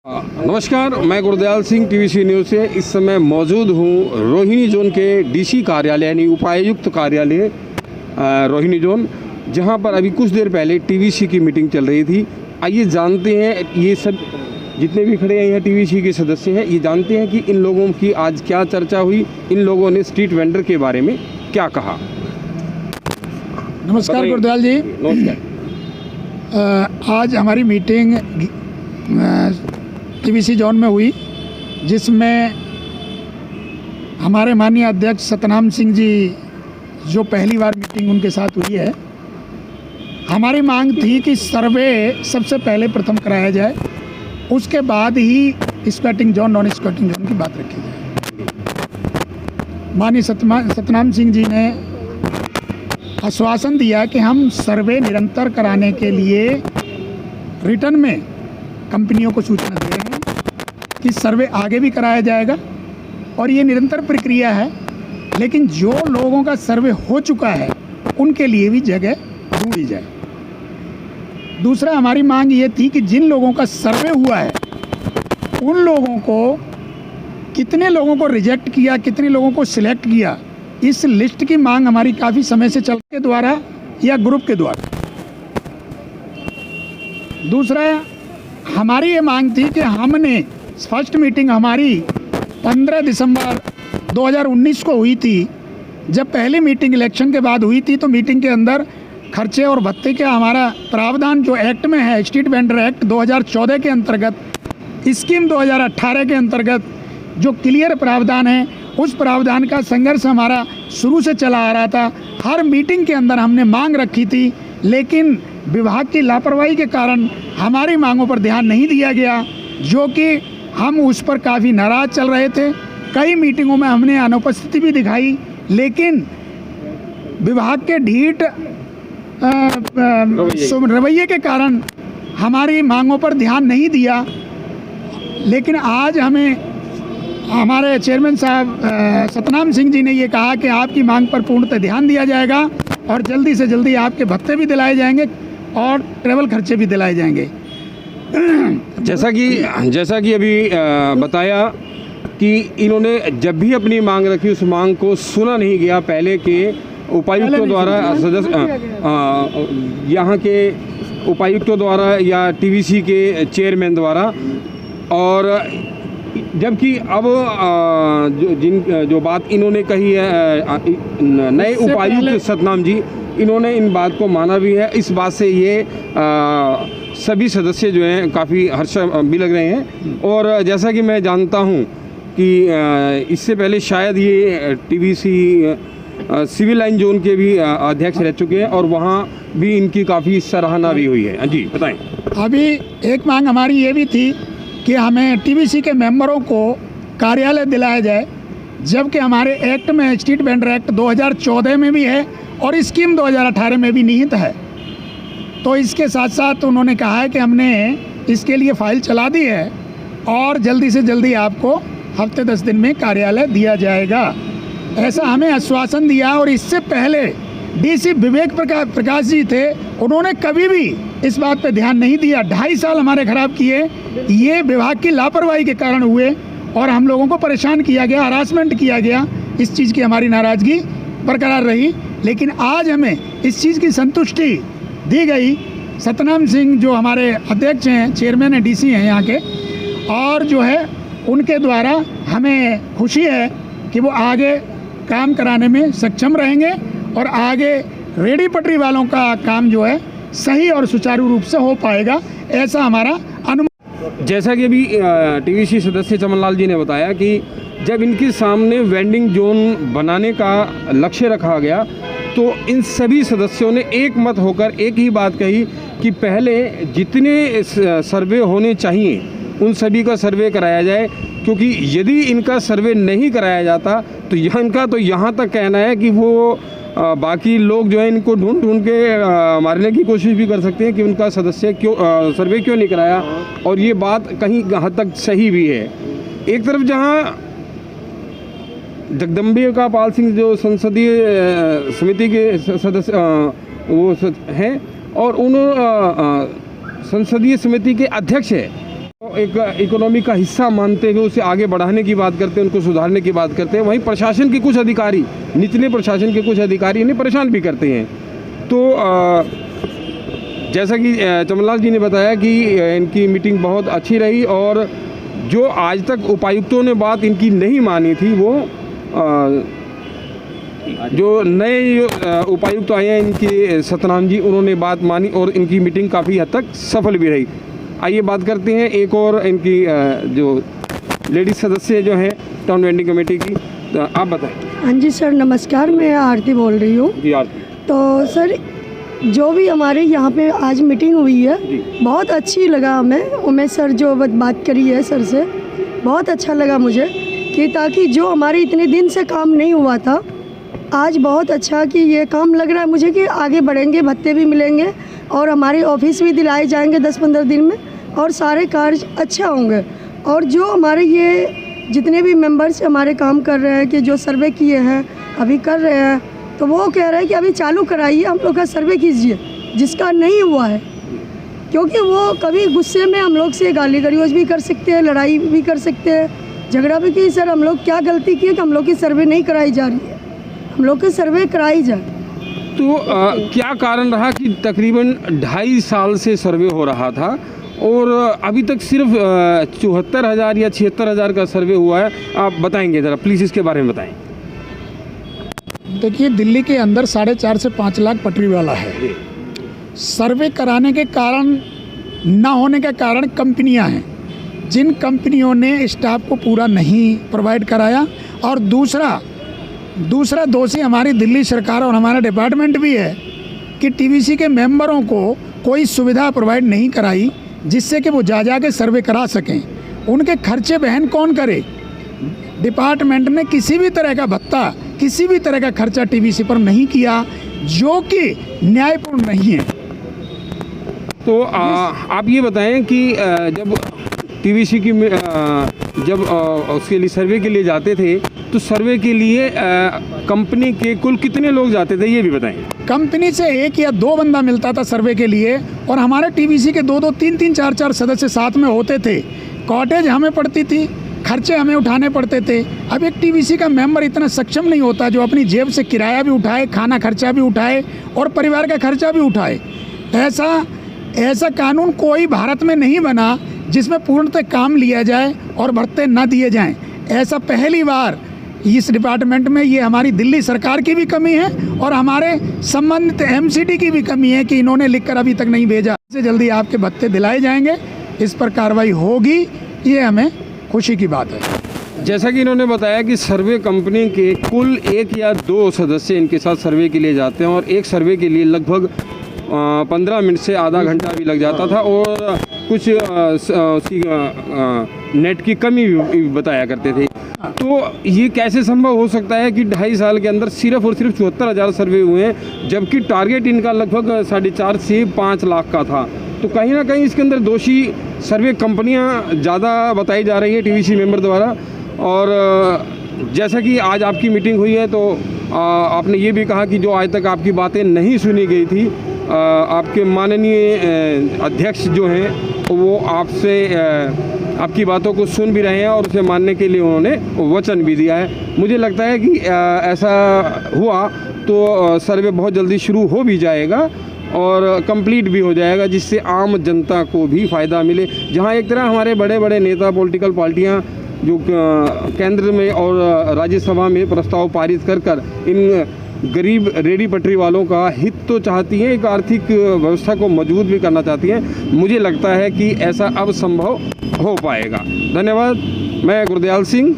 नमस्कार, मैं Gurdayal Singh TVC news से इस समय मौजूद हूँ रोहिणी जोन के डीसी कार्यालय यानी उपायुक्त कार्यालय रोहिणी जोन, जहाँ पर अभी कुछ देर पहले टीवीसी की मीटिंग चल रही थी। आइए जानते हैं, ये सब जितने भी खड़े हैं यहाँ टीवीसी के सदस्य हैं, ये जानते हैं कि इन लोगों की आज क्या चर्चा हुई, इन लोगों ने स्ट्रीट वेंडर के बारे में क्या कहा। नमस्कार गुरदयाल जी। नमस्कार। आज हमारी मीटिंग टीवीसी जोन में हुई, जिसमें हमारे माननीय अध्यक्ष सतनाम सिंह जी जो पहली बार मीटिंग उनके साथ हुई है, हमारी मांग थी कि सर्वे सबसे पहले प्रथम कराया जाए, उसके बाद ही squatting zone non squatting zone की बात रखी जाए। माननीय सतनाम सिंह जी ने आश्वासन दिया कि हम सर्वे निरंतर कराने के लिए रिटर्न में कंपनियों को सूचना दे रहे हैं कि सर्वे आगे भी कराया जाएगा और ये निरंतर प्रक्रिया है, लेकिन जो लोगों का सर्वे हो चुका है उनके लिए भी जगह ढूंढी जाए। दूसरा, हमारी मांग ये थी कि जिन लोगों का सर्वे हुआ है उन लोगों को, कितने लोगों को रिजेक्ट किया, कितने लोगों को सिलेक्ट किया, इस लिस्ट की मांग हमारी काफ़ी समय से चल के द्वारा या ग्रुप के द्वारा। दूसरा, हमारी ये मांग थी कि हमने फर्स्ट मीटिंग हमारी 15 दिसंबर 2019 को हुई थी। जब पहली मीटिंग इलेक्शन के बाद हुई थी तो मीटिंग के अंदर खर्चे और भत्ते का हमारा प्रावधान जो एक्ट में है, स्ट्रीट वेंडर एक्ट 2014 के अंतर्गत, स्कीम 2018 के अंतर्गत जो क्लियर प्रावधान है, उस प्रावधान का संघर्ष हमारा शुरू से चला आ रहा था। हर मीटिंग के अंदर हमने मांग रखी थी, लेकिन विभाग की लापरवाही के कारण हमारी मांगों पर ध्यान नहीं दिया गया, जो कि हम उस पर काफ़ी नाराज़ चल रहे थे। कई मीटिंगों में हमने अनुपस्थिति भी दिखाई, लेकिन विभाग के ढीठ रवैये के कारण हमारी मांगों पर ध्यान नहीं दिया। लेकिन आज हमें हमारे चेयरमैन साहब सतनाम सिंह जी ने ये कहा कि आपकी मांग पर पूर्णतः ध्यान दिया जाएगा और जल्दी से जल्दी आपके भत्ते भी दिलाए जाएंगे और ट्रैवल खर्चे भी दिलाए जाएंगे। जैसा कि अभी बताया कि इन्होंने जब भी अपनी मांग रखी उस मांग को सुना नहीं गया। पहले के उपायुक्तों द्वारा, यहाँ के उपायुक्तों द्वारा या टीवीसी के चेयरमैन द्वारा, और जबकि अब जो बात इन्होंने कही है नए उपायुक्त सतनाम जी, इन्होंने इन बात को माना भी है। इस बात से ये सभी सदस्य जो हैं काफ़ी हर्ष भी लग रहे हैं। और जैसा कि मैं जानता हूं कि इससे पहले शायद ये टीवीसी सिविल लाइन जोन के भी अध्यक्ष रह चुके हैं और वहां भी इनकी काफ़ी सराहना भी हुई है। जी बताएं। अभी एक मांग हमारी ये भी थी कि हमें टीवीसी के मेंबरों को कार्यालय दिलाया जाए, जबकि हमारे एक्ट में स्ट्रीट वेंडर एक्ट 2014 में भी है और स्कीम 2018 में भी निहित है। तो इसके साथ साथ उन्होंने कहा है कि हमने इसके लिए फ़ाइल चला दी है और जल्दी से जल्दी आपको हफ्ते 10 दिन में कार्यालय दिया जाएगा, ऐसा हमें आश्वासन दिया। और इससे पहले डीसी विवेक प्रकाश जी थे, उन्होंने कभी भी इस बात पे ध्यान नहीं दिया। 2.5 साल हमारे ख़राब किए, ये विभाग की लापरवाही के कारण हुए और हम लोगों को परेशान किया गया, हरासमेंट किया गया। इस चीज़ की हमारी नाराज़गी बरकरार रही, लेकिन आज हमें इस चीज़ की संतुष्टि दी गई। सतनाम सिंह जो हमारे अध्यक्ष हैं, चेयरमैन हैं, डीसी हैं यहाँ के, और जो है उनके द्वारा हमें खुशी है कि वो आगे काम कराने में सक्षम रहेंगे और आगे रेडी पटरी वालों का काम जो है सही और सुचारू रूप से हो पाएगा, ऐसा हमारा अनुमान। जैसा कि अभी टीवीसी सदस्य चमन लाल जी ने बताया कि जब इनके सामने वेंडिंग जोन बनाने का लक्ष्य रखा गया तो इन सभी सदस्यों ने एक मत होकर एक ही बात कही कि पहले जितने सर्वे होने चाहिए उन सभी का सर्वे कराया जाए, क्योंकि यदि इनका सर्वे नहीं कराया जाता तो इनका तो यहाँ तक कहना है कि वो बाकी लोग जो है इनको ढूंढ के मारने की कोशिश भी कर सकते हैं कि उनका सदस्य सर्वे क्यों नहीं कराया। और ये बात कहीं हद तक सही भी है। एक तरफ जहाँ जगदम्बिका पाल सिंह जो संसदीय समिति के सदस्य वो हैं और उन संसदीय समिति के अध्यक्ष है, एक इकोनॉमी का हिस्सा मानते हुए उसे आगे बढ़ाने की बात करते हैं, उनको सुधारने की बात करते हैं। वहीं प्रशासन के कुछ अधिकारी, निचले प्रशासन के कुछ अधिकारी इन्हें परेशान भी करते हैं। तो जैसा कि चमनलाल जी ने बताया कि इनकी मीटिंग बहुत अच्छी रही और जो आज तक उपायुक्तों ने बात इनकी नहीं मानी थी, वो जो नए उपायुक्त आए हैं इनके सतनाम जी, उन्होंने बात मानी और इनकी मीटिंग काफ़ी हद तक सफल भी रही। आइए बात करते हैं एक और इनकी जो लेडीज सदस्य जो हैं टाउन वेंडिंग कमेटी की, तो आप बताएं। हाँ जी सर, नमस्कार, मैं आरती बोल रही हूँ। जी आरती। तो सर, जो भी हमारे यहाँ पे आज मीटिंग हुई है बहुत अच्छी लगा हमें। उमेश सर जो बात करी है सर से, बहुत अच्छा लगा मुझे कि ताकि जो हमारे इतने दिन से काम नहीं हुआ था, आज बहुत अच्छा कि ये काम लग रहा है मुझे कि आगे बढ़ेंगे, भत्ते भी मिलेंगे और हमारे ऑफिस भी दिलाए जाएंगे 10-15 दिन में और सारे कार्य अच्छा होंगे। और जो हमारे ये जितने भी मेंबर्स हमारे काम कर रहे हैं कि जो सर्वे किए हैं अभी कर रहे हैं, तो वो कह रहे हैं कि अभी चालू कराइए, हम लोग का सर्वे कीजिए जिसका नहीं हुआ है, क्योंकि वो कभी गुस्से में हम लोग से गाली गलौज भी कर सकते हैं, लड़ाई भी कर सकते हैं, झगड़ा भी कि सर हम लोग क्या गलती किए कि हम लोग की सर्वे नहीं कराई जा रही है, हम लोग की सर्वे कराई जाए। तो क्या कारण रहा कि तकरीबन 2.5 साल से सर्वे हो रहा था और अभी तक सिर्फ 74,000 या 76,000 का सर्वे हुआ है? आप बताएंगे ज़रा प्लीज़, इसके बारे में बताएं। देखिए, दिल्ली के अंदर 4.5 से 5 लाख पटरी वाला है। सर्वे कराने के कारण ना होने के कारण कंपनियां हैं, जिन कंपनियों ने स्टाफ को पूरा नहीं प्रोवाइड कराया। और दूसरा दोषी हमारी दिल्ली सरकार और हमारा डिपार्टमेंट भी है कि टीवीसी के मेंबरों को कोई सुविधा प्रोवाइड नहीं कराई जिससे कि वो जा के सर्वे करा सकें। उनके खर्चे वहन कौन करे? डिपार्टमेंट ने किसी भी तरह का भत्ता, किसी भी तरह का खर्चा टीवीसी पर नहीं किया, जो कि न्यायपूर्ण नहीं है। तो आप ये बताएं कि जब टीवीसी की जब उसके लिए सर्वे के लिए जाते थे, तो सर्वे के लिए कंपनी के कुल कितने लोग जाते थे, ये भी बताएं। कंपनी से 1 या 2 बंदा मिलता था सर्वे के लिए और हमारे टीवीसी के 2-2, 3-3, 4-4 सदस्य साथ में होते थे। कॉटेज हमें पड़ती थी, खर्चे हमें उठाने पड़ते थे। अब एक टीवीसी का मेंबर इतना सक्षम नहीं होता जो अपनी जेब से किराया भी उठाए, खाना खर्चा भी उठाए और परिवार का खर्चा भी उठाए। ऐसा कानून कोई भारत में नहीं बना जिसमें पूर्णतः काम लिया जाए और भत्ते न दिए जाएं। ऐसा पहली बार इस डिपार्टमेंट में, ये हमारी दिल्ली सरकार की भी कमी है और हमारे संबंधित एमसीडी की भी कमी है कि इन्होंने लिखकर अभी तक नहीं भेजा। इससे जल्दी आपके भत्ते दिलाए जाएंगे, इस पर कार्रवाई होगी, ये हमें खुशी की बात है। जैसा कि इन्होंने बताया कि सर्वे कंपनी के कुल 1 या 2 सदस्य इनके साथ सर्वे के लिए जाते हैं और एक सर्वे के लिए लगभग 15 मिनट से आधा घंटा भी लग जाता था और कुछ नेट की कमी भी बताया करते थे। तो ये कैसे संभव हो सकता है कि 2.5 साल के अंदर सिर्फ और सिर्फ 74,000 सर्वे हुए हैं, जबकि टारगेट इनका लगभग 4.5 से 5 लाख का था? तो कहीं ना कहीं इसके अंदर दोषी सर्वे कंपनियां ज़्यादा बताई जा रही है टीवीसी मेंबर द्वारा। और जैसा कि आज आपकी मीटिंग हुई है, तो आपने ये भी कहा कि जो आज तक आपकी बातें नहीं सुनी गई थी, आपके माननीय अध्यक्ष जो हैं वो आपसे आपकी बातों को सुन भी रहे हैं और उसे मानने के लिए उन्होंने वचन भी दिया है। मुझे लगता है कि ऐसा हुआ तो सर्वे बहुत जल्दी शुरू हो भी जाएगा और कंप्लीट भी हो जाएगा, जिससे आम जनता को भी फ़ायदा मिले। जहां एक तरह हमारे बड़े बड़े नेता, पॉलिटिकल पार्टियां जो केंद्र में और राज्यसभा में प्रस्ताव पारित कर इन गरीब रेडी पटरी वालों का हित तो चाहती हैं, एक आर्थिक व्यवस्था को मजबूत भी करना चाहती हैं, मुझे लगता है कि ऐसा अब संभव हो पाएगा। धन्यवाद। मैं गुरदयाल सिंह।